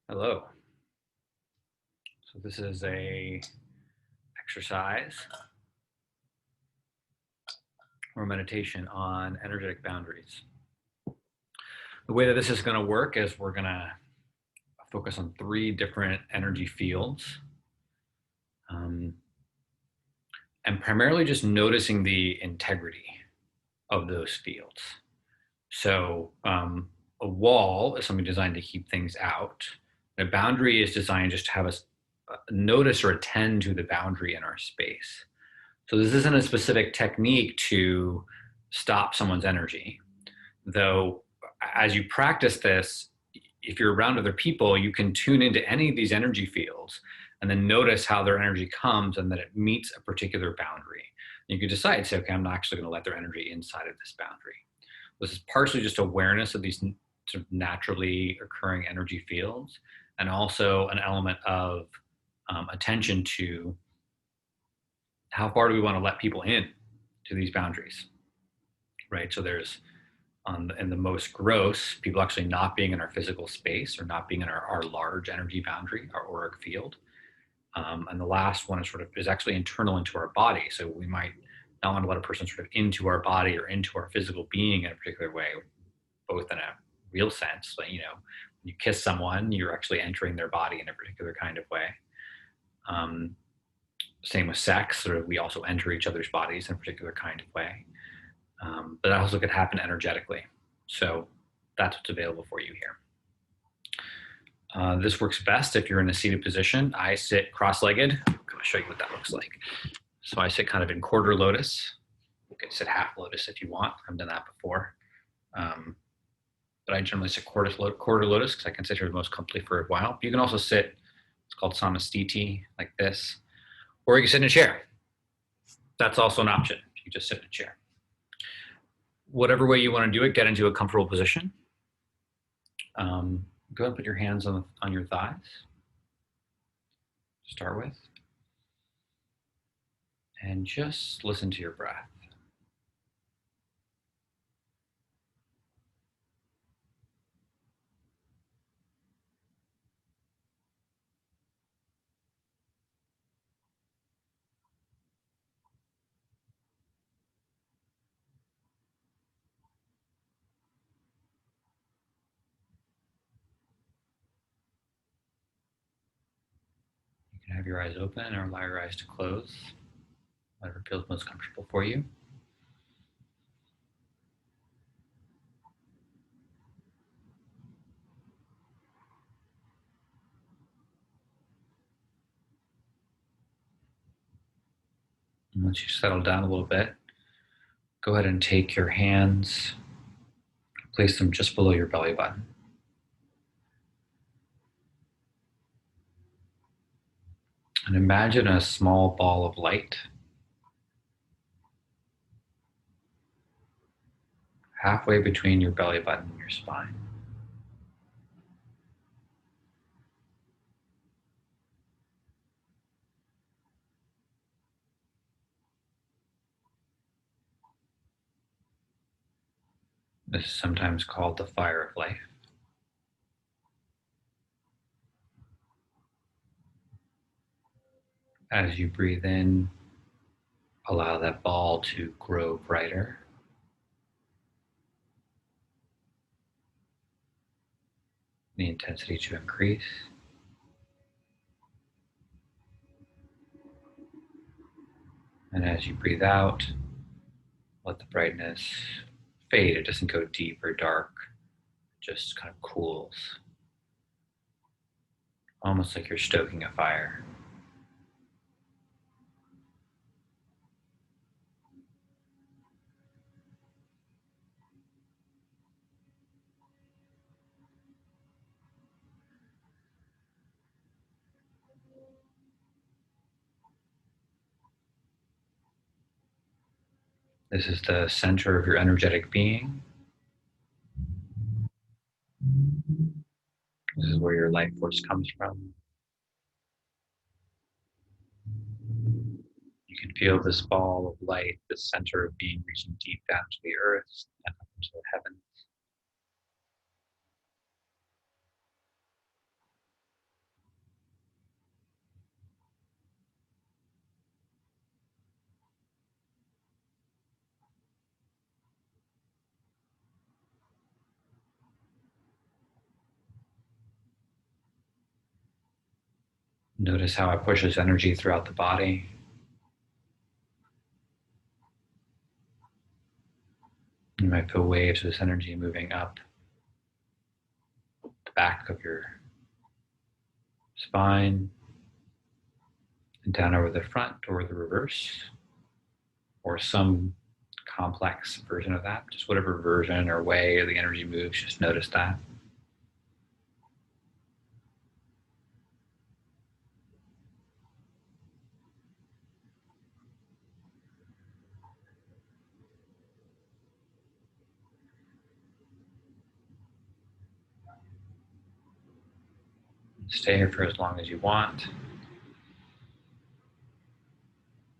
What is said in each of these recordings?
Hello. So this is a exercise or meditation on energetic boundaries. The way that this is going to work is we're going to focus on 3 different energy fields, and primarily just noticing the integrity of those fields. So a wall is something designed to keep things out. A boundary is designed just to have us notice or attend to the boundary in our space. So this isn't a specific technique to stop someone's energy, though as you practice this, if you're around other people, you can tune into any of these energy fields and then notice how their energy comes and that it meets a particular boundary. You can decide, say, okay, I'm not actually going to let their energy inside of this boundary. This is partially just awareness of these sort of naturally occurring energy fields, and also an element of attention to how far do we want to let people in to these boundaries, right? So there's in the most gross, people actually not being in our physical space or not being in our large energy boundary, our auric field. And the last one is actually internal into our body. So we might not want to let a person sort of into our body or into our physical being in a particular way, both in a real sense, like, when you kiss someone, you're actually entering their body in a particular kind of way. Same with sex, sort of we also enter each other's bodies in a particular kind of way. But that also could happen energetically. So that's what's available for you here. This works best if you're in a seated position. I sit cross-legged. I'm going to show you what that looks like. So I sit kind of in quarter lotus. You can sit half lotus if you want. I've done that before. But I generally sit quarter lotus because I can sit here the most comfortably for a while. You can also sit, it's called samastiti, like this. Or you can sit in a chair. That's also an option. You can just sit in a chair. Whatever way you want to do it, get into a comfortable position. Go ahead and put your hands on your thighs to start with. And just listen to your breath. You can have your eyes open or allow your eyes to close, whatever feels most comfortable for you. And once you settle down a little bit, go ahead and take your hands, place them just below your belly button. And imagine a small ball of light halfway between your belly button and your spine. This is sometimes called the fire of life. As you breathe in, allow that ball to grow brighter. The intensity to increase. And as you breathe out, let the brightness fade. It doesn't go deep or dark, it just kind of cools. Almost like you're stoking a fire. This is the center of your energetic being. This is where your life force comes from. You can feel this ball of light, this center of being reaching deep down to the earth and up into the heavens. Notice how it pushes energy throughout the body. You might feel waves of this energy moving up the back of your spine and down over the front or the reverse, or some complex version of that. Just whatever version or way the energy moves, just notice that. Stay here for as long as you want.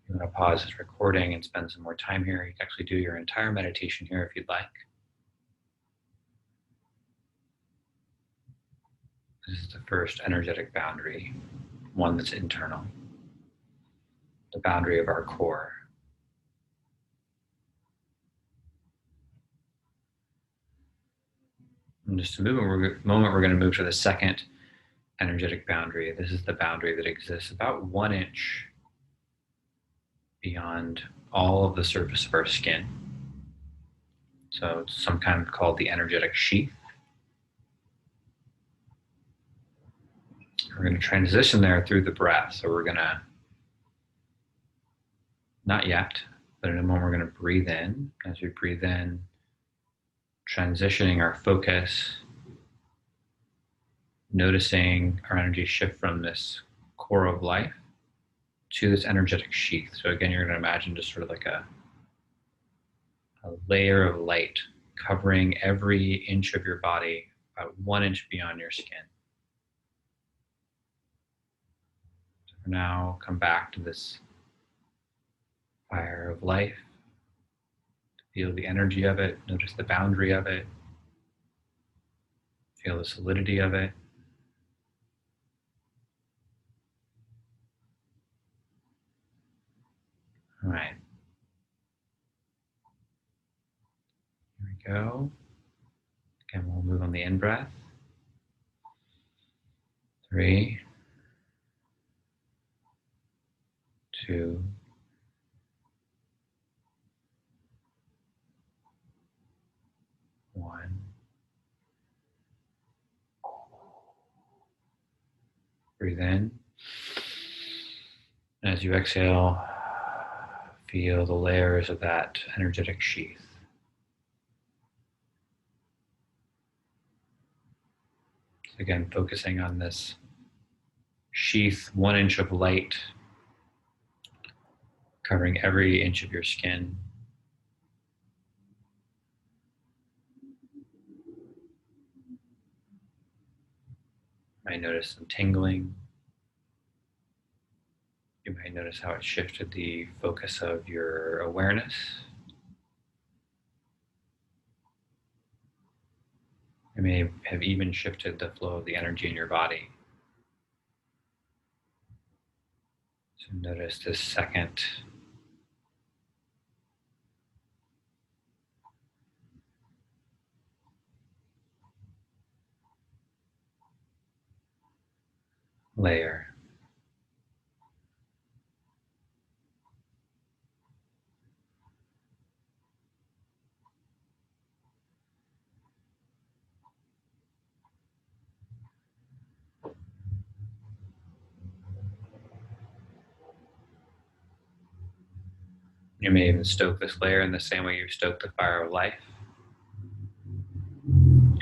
You want to pause this recording and spend some more time here. You can actually do your entire meditation here if you'd like. This is the first energetic boundary, one that's internal, the boundary of our core. In just a moment, we're going to move to the second energetic boundary. This is the boundary that exists about 1 inch beyond all of the surface of our skin. So it's some kind of called the energetic sheath. We're going to transition there through the breath. So we're going to, not yet, but in a moment we're going to breathe in. As we breathe in, transitioning our focus, noticing our energy shift from this core of life to this energetic sheath. So again, you're going to imagine just sort of like a layer of light covering every inch of your body, about 1 inch beyond your skin. So for now, come back to this fire of life. Feel the energy of it, notice the boundary of it, feel the solidity of it. All right. Here we go. Again, we'll move on the in-breath. 3, 2, 1. Breathe in. As you exhale, feel the layers of that energetic sheath. So again, focusing on this sheath, 1 inch of light covering every inch of your skin. You might notice some tingling. You might notice how it shifted the focus of your awareness. It may have even shifted the flow of the energy in your body. So notice this second layer. You may even stoke this layer in the same way you stoke the fire of life.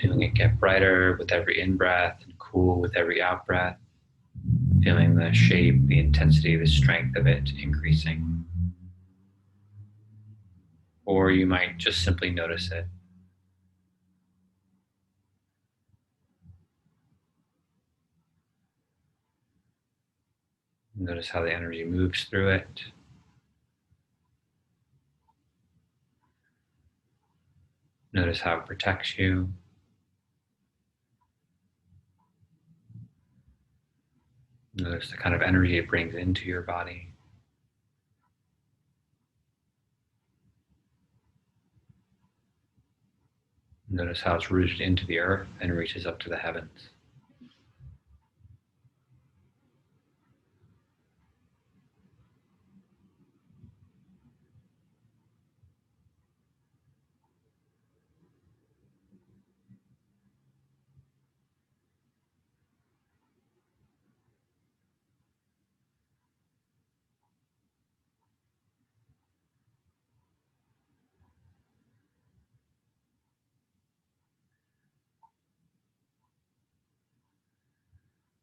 Feeling it get brighter with every in-breath and cool with every out-breath. Feeling the shape, the intensity, the strength of it increasing. Or you might just simply notice it. Notice how the energy moves through it. Notice how it protects you. Notice the kind of energy it brings into your body. Notice how it's rooted into the earth and reaches up to the heavens.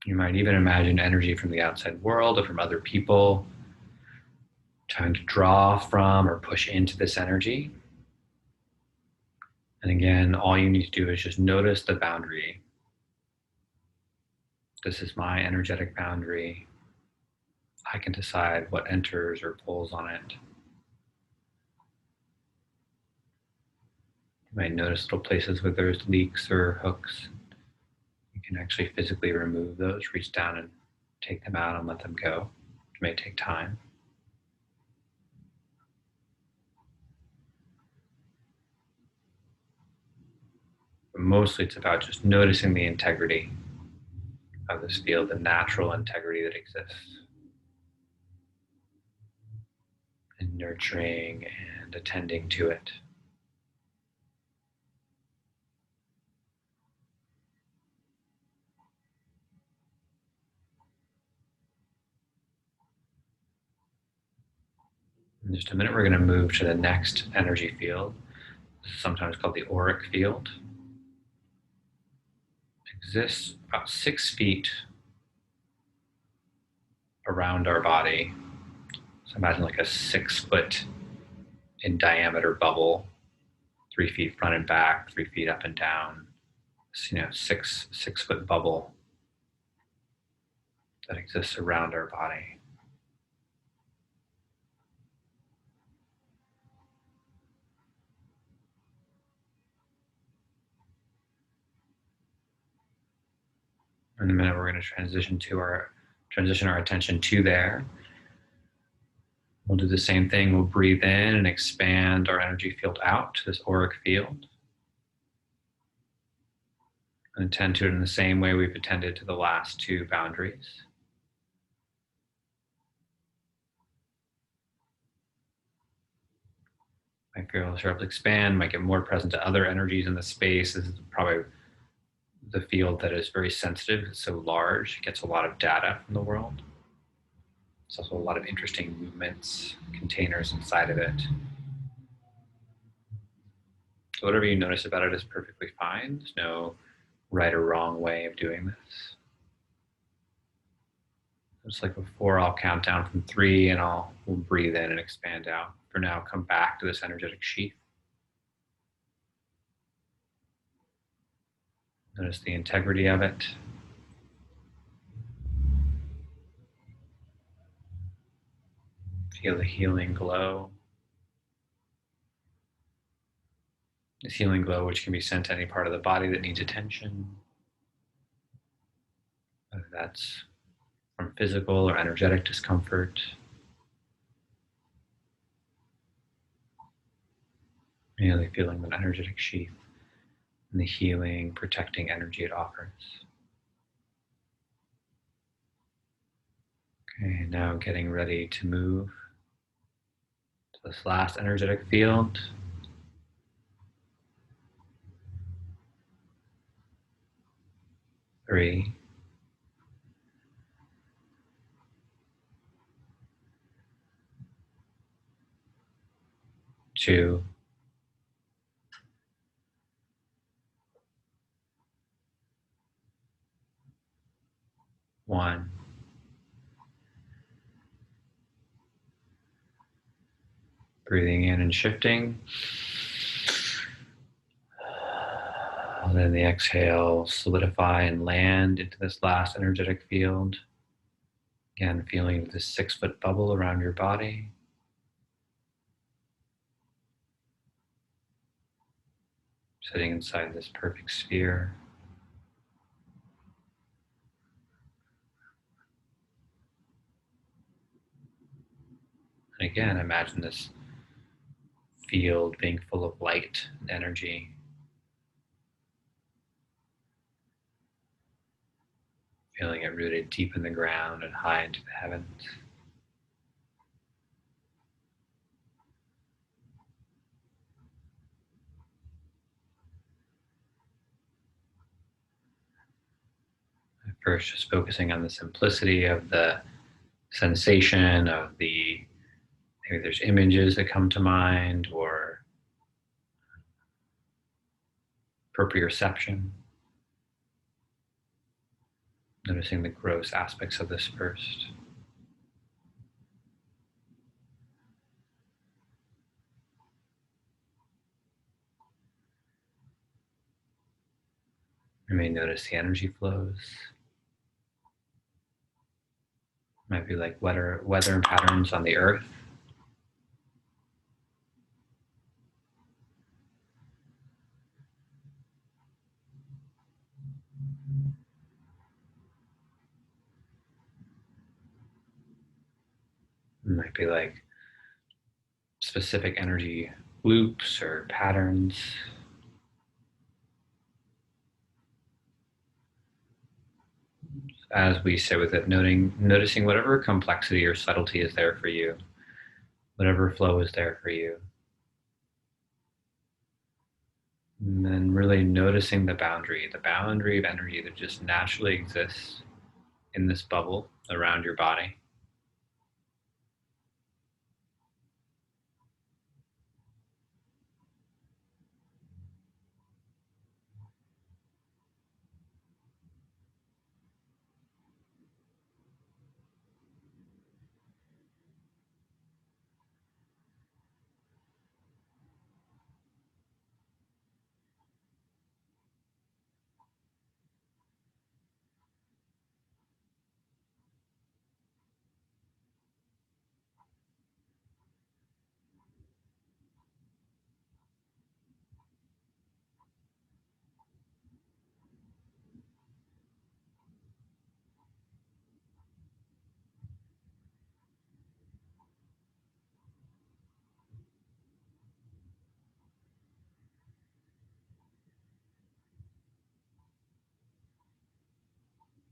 You might even imagine energy from the outside world or from other people, trying to draw from or push into this energy. And again, all you need to do is just notice the boundary. This is my energetic boundary. I can decide what enters or pulls on it. You might notice little places where there's leaks or hooks. You can actually physically remove those, reach down and take them out and let them go. It may take time. But mostly it's about just noticing the integrity of this field, the natural integrity that exists, and nurturing and attending to it. In just a minute, we're going to move to the next energy field. This is sometimes called the auric field. It exists about 6 feet around our body. So imagine like a 6-foot in diameter bubble, 3 feet front and back, 3 feet up and down. So, 6-foot bubble that exists around our body. In a minute, we're going to transition our attention to there. We'll do the same thing. We'll breathe in and expand our energy field out to this auric field. And attend to it in the same way we've attended to the last 2 boundaries. Might feel sharply expand, might get more present to other energies in the space. This is probably the field that is very sensitive. It's so large, it gets a lot of data from the world. There's also a lot of interesting movements, containers inside of it. So whatever you notice about it is perfectly fine. There's no right or wrong way of doing this. Just like before, I'll count down from 3 and we'll breathe in and expand out. For now, come back to this energetic sheath. Notice the integrity of it. Feel the healing glow. This healing glow, which can be sent to any part of the body that needs attention, whether that's from physical or energetic discomfort. Really feeling that energetic sheath and the healing, protecting energy it offers. Okay, now getting ready to move to this last energetic field. Three, 2, 1. Breathing in and shifting. And then the exhale, solidify and land into this last energetic field. Again, feeling this 6-foot bubble around your body. Sitting inside this perfect sphere. And again, imagine this field being full of light and energy. Feeling it rooted deep in the ground and high into the heavens. At first, just focusing on the simplicity of the sensation of maybe there's images that come to mind or proprioception. Noticing the gross aspects of this first. You may notice the energy flows. Might be like weather patterns on the earth. It might be like specific energy loops or patterns. As we sit with it, noticing whatever complexity or subtlety is there for you, whatever flow is there for you. And then really noticing the boundary of energy that just naturally exists in this bubble around your body.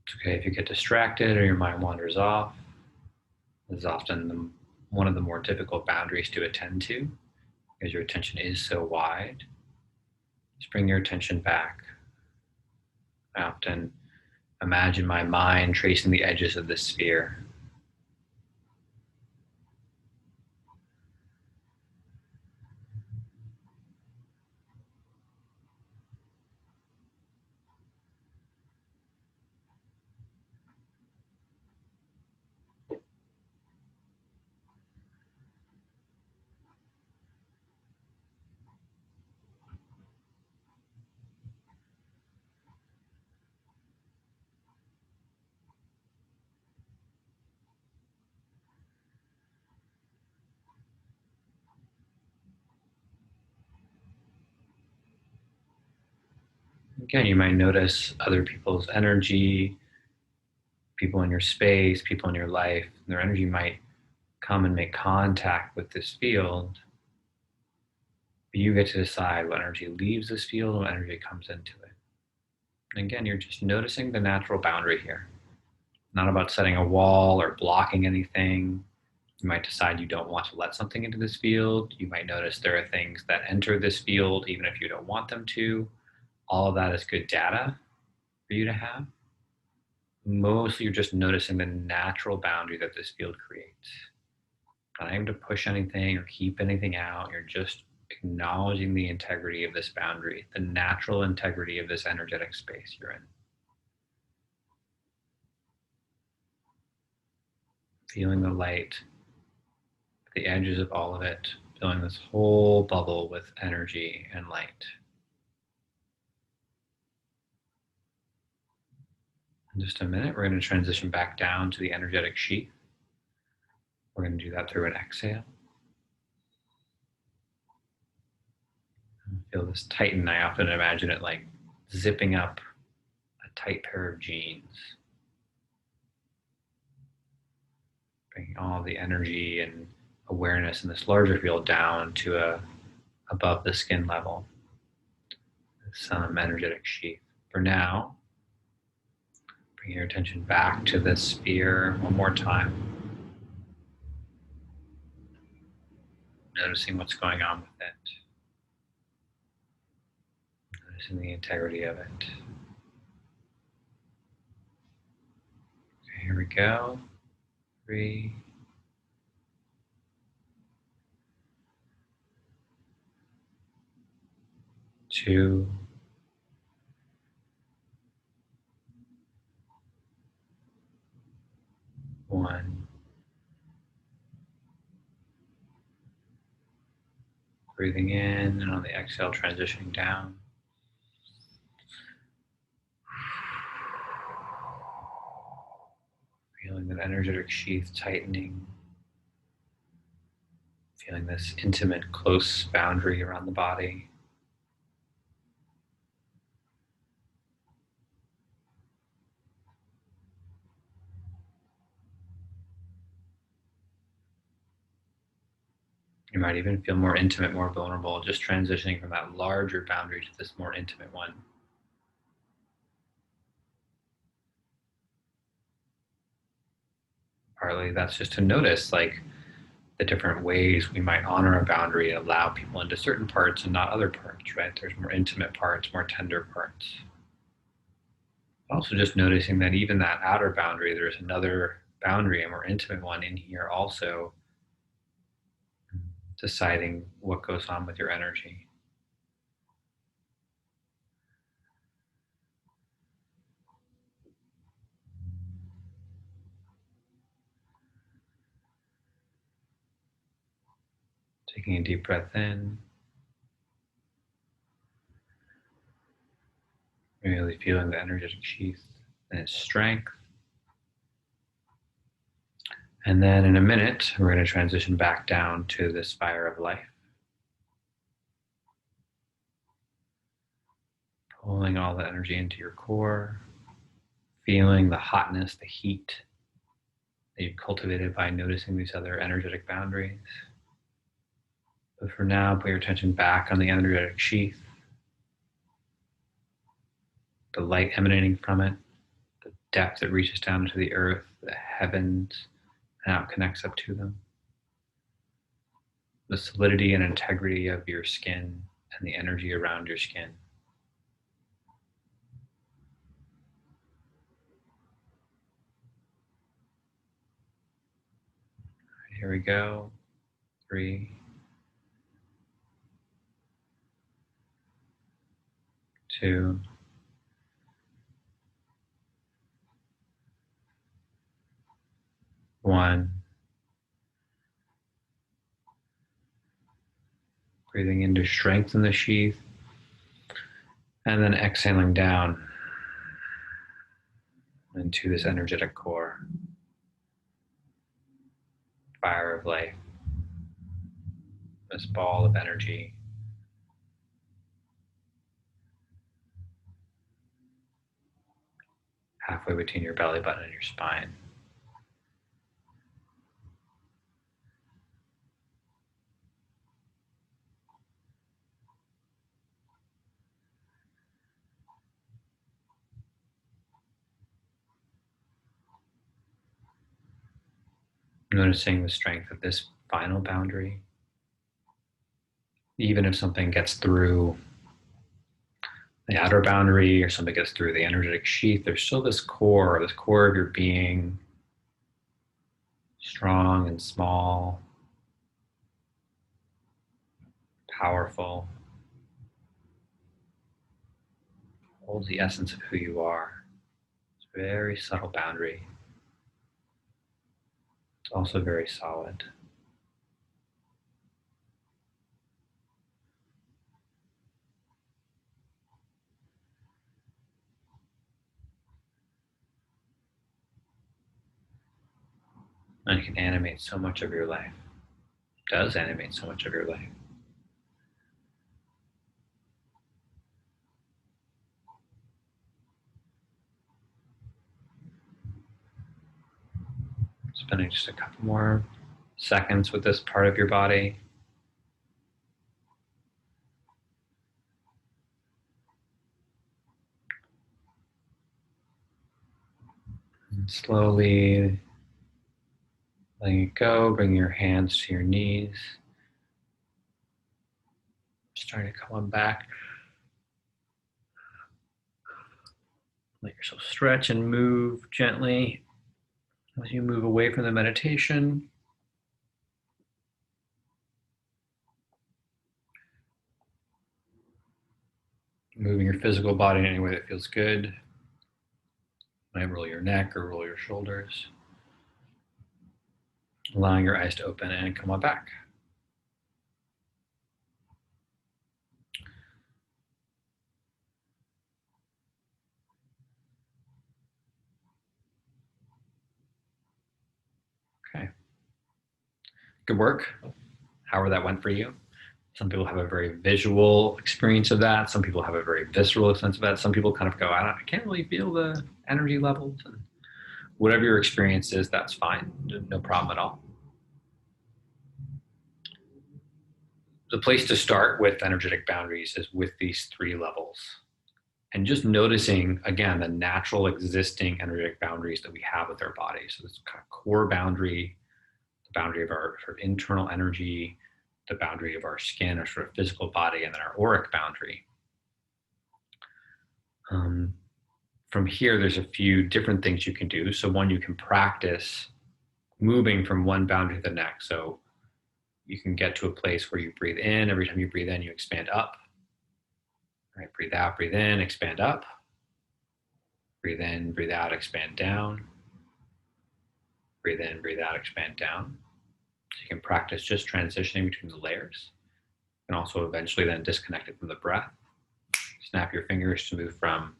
It's okay if you get distracted or your mind wanders off. This is often one of the more difficult boundaries to attend to because your attention is so wide. Just bring your attention back. I often imagine my mind tracing the edges of this sphere. Again, you might notice other people's energy, people in your space, people in your life. Their energy might come and make contact with this field. But you get to decide what energy leaves this field and what energy comes into it. And again, you're just noticing the natural boundary here. Not about setting a wall or blocking anything. You might decide you don't want to let something into this field. You might notice there are things that enter this field even if you don't want them to. All of that is good data for you to have. Mostly you're just noticing the natural boundary that this field creates. Not aiming to push anything or keep anything out. You're just acknowledging the integrity of this boundary, the natural integrity of this energetic space you're in. Feeling the light, the edges of all of it, filling this whole bubble with energy and light. In just a minute, we're going to transition back down to the energetic sheath. We're going to do that through an exhale. Feel this tighten. I often imagine it like zipping up a tight pair of jeans. Bringing all the energy and awareness in this larger field down to above the skin level. Some energetic sheath. For now, bring your attention back to this sphere one more time. Noticing what's going on with it. Noticing the integrity of it. Okay, here we go. 3, 2, 1. Breathing in, and on the exhale, transitioning down. Feeling that energetic sheath tightening. Feeling this intimate, close boundary around the body. You might even feel more intimate, more vulnerable, just transitioning from that larger boundary to this more intimate one. Partly that's just to notice like the different ways we might honor a boundary and allow people into certain parts and not other parts, right? There's more intimate parts, more tender parts. Also just noticing that even that outer boundary, there's another boundary, a more intimate one in here also, deciding what goes on with your energy. Taking a deep breath in, really feeling the energetic sheath and its strength. And then in a minute, we're going to transition back down to this fire of life. Pulling all the energy into your core, feeling the hotness, the heat that you've cultivated by noticing these other energetic boundaries. But for now, put your attention back on the energetic sheath, the light emanating from it, the depth that reaches down into the earth, the heavens, and how it connects up to them. The solidity and integrity of your skin and the energy around your skin. Here we go. 3, 2, 1. Breathing in to strengthen the sheath, and then exhaling down into this energetic core, fire of life, this ball of energy. Halfway between your belly button and your spine. Noticing the strength of this final boundary. Even if something gets through the outer boundary or something gets through the energetic sheath, there's still this core of your being, strong and small, powerful, holds the essence of who you are. It's a very subtle boundary. It's also very solid. And it can animate so much of your life. It does animate so much of your life. Spending just a couple more seconds with this part of your body. And slowly letting it go, bring your hands to your knees. Starting to come on back. Let yourself stretch and move gently as you move away from the meditation. Moving your physical body in any way that feels good. You might roll your neck or roll your shoulders. allowing your eyes to open and come on back. Okay, good work. However that went for you. Some people have a very visual experience of that. Some people have a very visceral sense of that. Some people kind of go, I can't really feel the energy levels. And whatever your experience is, that's fine. No problem at all. The place to start with energetic boundaries is with these three levels. And just noticing, again, the natural existing energetic boundaries that we have with our body. So this kind of core boundary, the boundary of our sort of internal energy, the boundary of our skin, our sort of physical body, and then our auric boundary. From here, there's a few different things you can do. So one, you can practice moving from one boundary to the next. So you can get to a place where you breathe in. Every time you breathe in, you expand up. All right, breathe out, breathe in, expand up. Breathe in, breathe out, expand down. Breathe in, breathe out, expand down. So you can practice just transitioning between the layers. You can also eventually then disconnect it from the breath. Snap your fingers to move from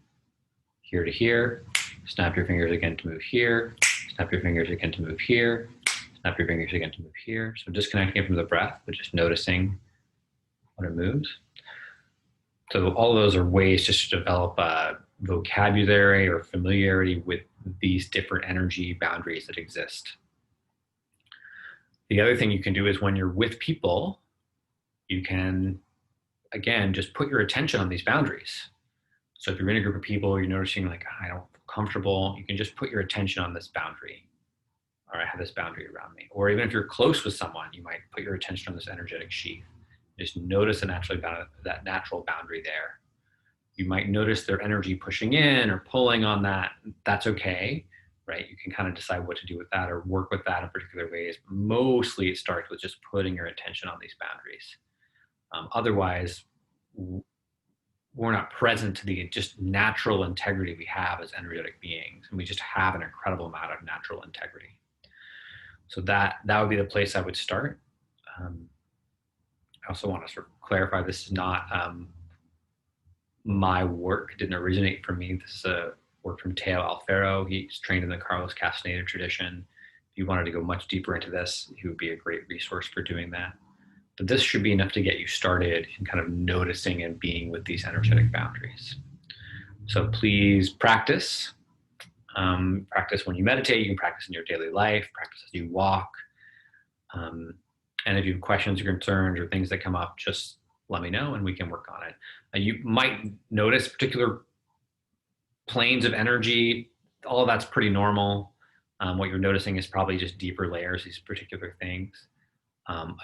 here to here. Snap your fingers again to move here. Snap your fingers again to move here. Snap your fingers again to move here. So disconnecting it from the breath, but just noticing when it moves. So all of those are ways just to develop a vocabulary or familiarity with these different energy boundaries that exist. The other thing you can do is when you're with people, you can, again, just put your attention on these boundaries. So if you're in a group of people, you're noticing like, I don't feel comfortable, you can just put your attention on this boundary. Or I have this boundary around me. Or even if you're close with someone, you might put your attention on this energetic sheath. Just notice that natural boundary there. You might notice their energy pushing in or pulling on that. That's okay, right? You can kind of decide what to do with that or work with that in particular ways. Mostly it starts with just putting your attention on these boundaries. Otherwise, we're not present to the just natural integrity we have as energetic beings. And we just have an incredible amount of natural integrity. So that would be the place I would start. I also want to sort of clarify, this is not my work. It didn't originate from me. This is a work from Teo Alfero. He's trained in the Carlos Castaneda tradition. If you wanted to go much deeper into this, he would be a great resource for doing that. But this should be enough to get you started in kind of noticing and being with these energetic boundaries. So please practice. Practice when you meditate. You can practice in your daily life. Practice as you walk. And if you have questions or concerns or things that come up, just let me know and we can work on it. You might notice particular planes of energy. All of that's pretty normal. What you're noticing is probably just deeper layers, these particular things.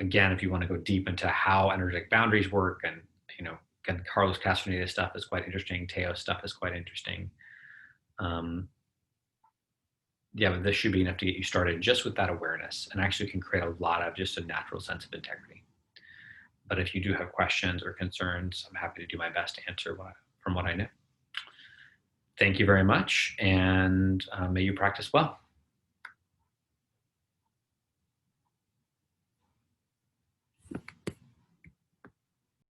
Again, if you want to go deep into how energetic boundaries work, and again, Carlos Castaneda stuff is quite interesting. Teo stuff is quite interesting. Yeah, but this should be enough to get you started just with that awareness, and actually can create a lot of just a natural sense of integrity. But if you do have questions or concerns, I'm happy to do my best to answer from what I know. Thank you very much, and may you practice well.